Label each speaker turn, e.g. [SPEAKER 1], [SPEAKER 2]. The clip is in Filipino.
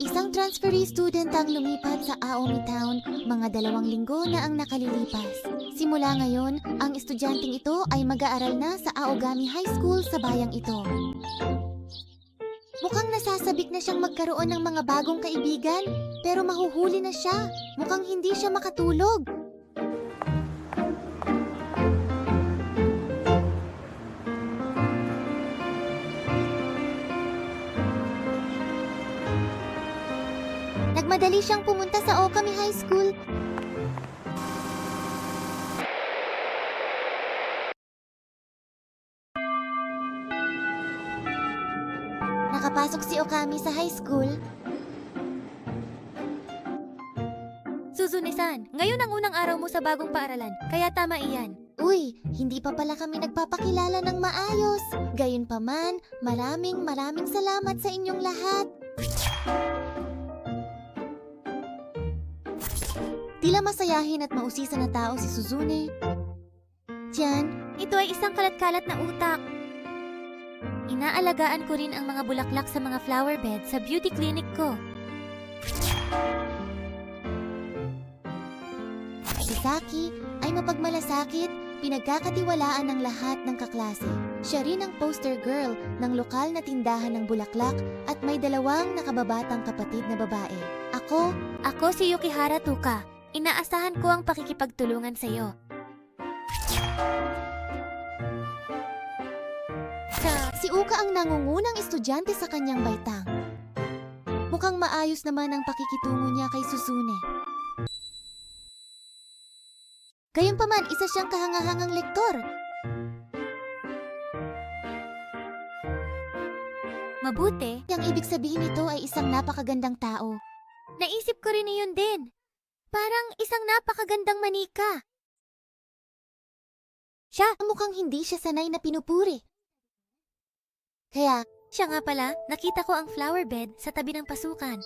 [SPEAKER 1] Isang transferee student ang lumipat sa Aomi Town, mga 2 linggo na ang nakalilipas. Simula ngayon, ang estudyanteng ito ay mag-aaral na sa Aogami High School sa bayang ito. Mukhang nasasabik na siyang magkaroon ng mga bagong kaibigan, pero mahuhuli na siya. Mukhang hindi siya makatulog. Nagmadali siyang pumunta sa Okami High School. Nakapasok si Okami sa high school.
[SPEAKER 2] Suzune-san, ngayon ang unang araw mo sa bagong paaralan, kaya tama iyan.
[SPEAKER 1] Uy, hindi pa pala kami nagpapakilala ng maayos. Gayunpaman, maraming salamat sa inyong lahat. Tila masayahin at mausisan na tao si Suzune. Diyan,
[SPEAKER 2] Ito ay isang kalat-kalat na utak. Inaalagaan ko rin ang mga bulaklak sa mga flower bed sa beauty clinic ko.
[SPEAKER 1] si Saki ay mapagmalasakit, pinagkakatiwalaan ng lahat ng kaklase. Siya rin ang poster girl ng lokal na tindahan ng bulaklak at may 2 nakababatang kapatid na babae.
[SPEAKER 2] Ako si Yukihara Tuka. Inaasahan ko ang pakikipagtulungan sa iyo.
[SPEAKER 1] Si Uka ang nangungunang estudyante sa kanyang baitang. Mukhang maayos naman ang pakikitungo niya kay Suzune. Gayunpaman, isa siyang kahangahangang lektor.
[SPEAKER 2] Mabuti,
[SPEAKER 1] Ang ibig sabihin nito ay isang napakagandang tao.
[SPEAKER 2] naisip ko rin iyon din. Parang isang napakagandang manika.
[SPEAKER 1] Mukhang hindi siya sanay na pinupuri. Kaya,
[SPEAKER 2] Siya nga pala, nakita ko ang flower bed sa tabi ng pasukan.